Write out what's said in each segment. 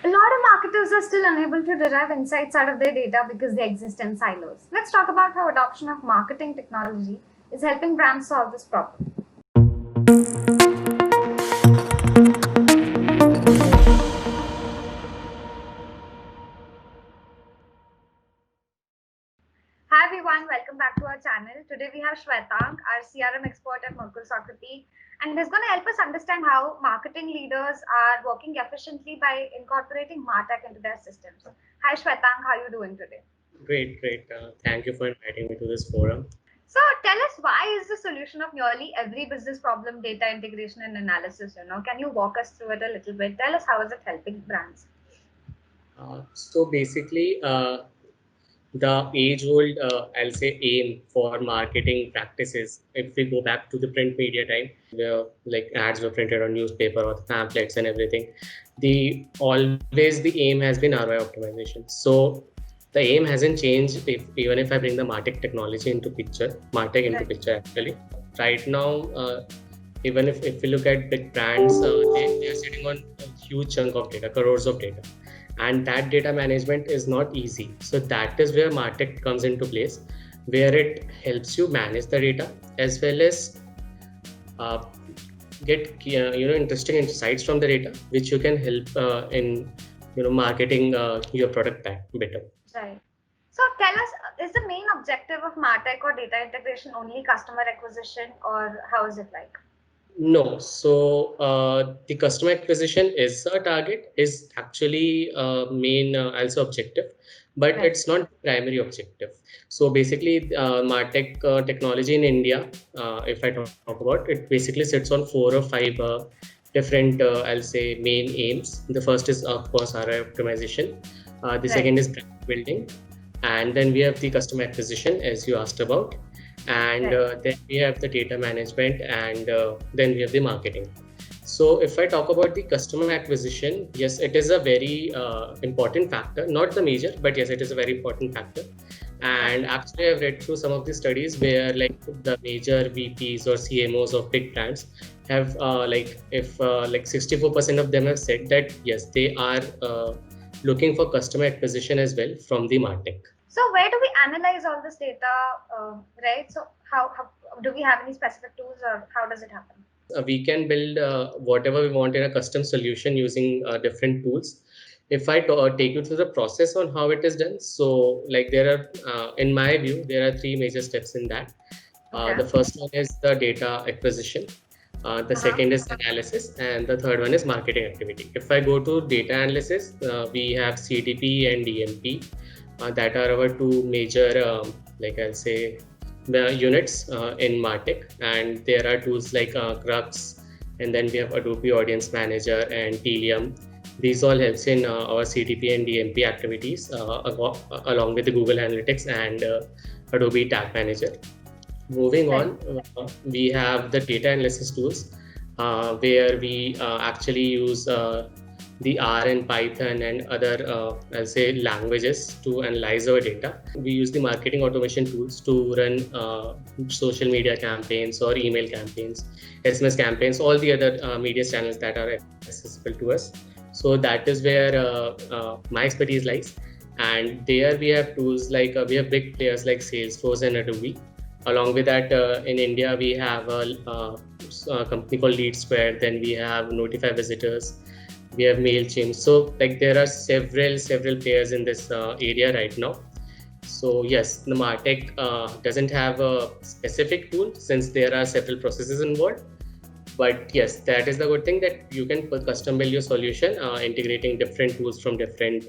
A lot of marketers are still unable to derive insights out of their data because they exist in silos. Let's talk about how adoption of marketing technology is helping brands solve this problem. Hi everyone, welcome back to our channel. Today we have Shwetank, our CRM expert at Merkle Socrates, and he's going to help us understand how marketing leaders are working efficiently by incorporating MarTech into their systems. Hi Shwetank, how are you doing today? Great, great. Thank you for inviting me to this forum. So tell us, why is the solution of nearly every business problem data integration and analysis? Can you walk us through it a little bit? Tell us, how is it helping brands? So basically, the age-old, I'll say, aim for marketing practices, if we go back to the print media time, where like ads were printed on newspaper or the pamphlets and everything, the aim has been ROI optimization. So the aim hasn't changed even if I bring the MarTech technology into picture, MarTech into picture actually. Right now, even if we look at big brands, they are sitting on a huge chunk of data, crores of data, and that data management is not easy. So that is where MarTech comes into place, where it helps you manage the data as well as uh, get interesting insights from the data, which you can help in marketing your product better. Right. So tell us, is the main objective of MarTech or data integration only customer acquisition, or how is it like? No, so the customer acquisition is a target, is actually main also objective, but Right. it's not primary objective. So basically, MarTech technology in India, if I talk about it, basically sits on 4 or 5 different, I'll say, main aims. The first is, of course, ROI optimization. The second is brand building, and then we have the customer acquisition, as you asked about, and then we have the data management, and then we have the marketing. So if I talk about the customer acquisition, yes, it is a very important factor, not the major, but yes, it is a very important factor. And actually, I've read through some of the studies where like the major VPs or CMOs of big brands have like 64% of them have said that yes, they are looking for customer acquisition as well from the MarTech. So where do we analyze all this data, right? So how do we have any specific tools, or how does it happen? We can build whatever we want in a custom solution using different tools. If I take you through the process on how it is done, so like there are, in my view, there are 3 major steps in that. The first one is the data acquisition. The second is analysis, and the third one is marketing activity. If I go to data analysis, we have CDP and DMP. That are our 2 major, like I'll say, the units in MarTech, and there are tools like Crux, and then we have Adobe Audience Manager and Telium. These all helps in our CDP and DMP activities along with the Google Analytics and Adobe Tag Manager. Moving on, we have the data analysis tools where we actually use the R and Python and other, I'll say, languages to analyze our data. We use the marketing automation tools to run social media campaigns or email campaigns, SMS campaigns, all the other media channels that are accessible to us. So that is where my expertise lies. And there we have tools like, we have big players like Salesforce and Adobe. Along with that, in India, we have a company called Lead Square. Then we have Notify Visitors. We have MailChimp. So like there are several players in this area right now. So yes, the MarTech doesn't have a specific tool since there are several processes involved. But yes, that is the good thing, that you can custom build your solution, integrating different tools from different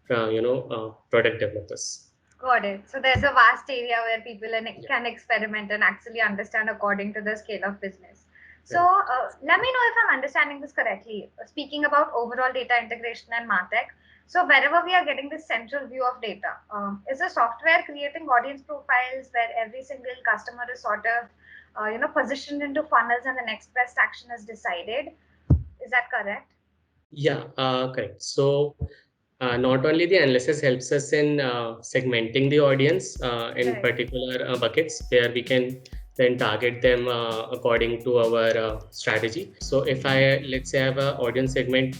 product developers. Got it. So there's a vast area where people can experiment and actually understand according to the scale of business. So let me know if I'm understanding this correctly. Speaking about overall data integration and MarTech, so wherever we are getting this central view of data, is the software creating audience profiles where every single customer is sort of positioned into funnels and the next best action is decided? Is that correct? Yeah, correct. So not only the analysis helps us in segmenting the audience in particular buckets where we can then target them according to our strategy. So if let's say I have an audience segment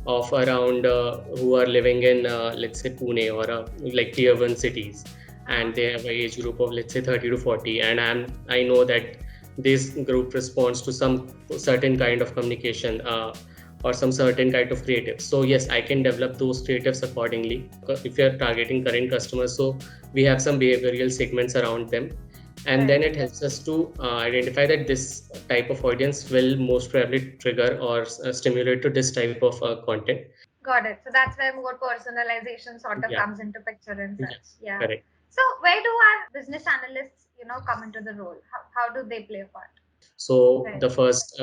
of around who are living in let's say Pune or like tier 1 cities, and they have an age group of let's say 30 to 40, and I know that this group responds to some certain kind of communication or some certain kind of creative. So yes, I can develop those creatives accordingly. If you're targeting current customers, so we have some behavioral segments around them, and then it helps us to identify that this type of audience will most probably trigger or stimulate to this type of content. Got it. So that's where more personalization sort of Yeah. comes into picture and such. Yeah. Correct. So where do our business analysts, come into the role? How do they play a part? So Right. the first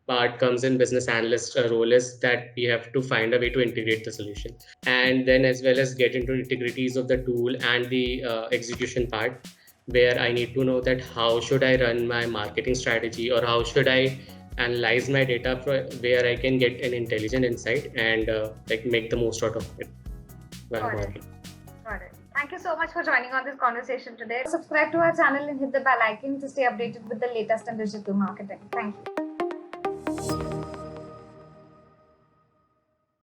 part comes in business analyst role is that we have to find a way to integrate the solution, and then as well as get into integrities of the tool and the execution part, where I need to know that how should I run my marketing strategy, or how should I analyze my data where I can get an intelligent insight and like make the most out of it. Got it. Got it. Thank you so much for joining on this conversation today. Subscribe to our channel and hit the bell icon to stay updated with the latest in digital marketing. Thank you.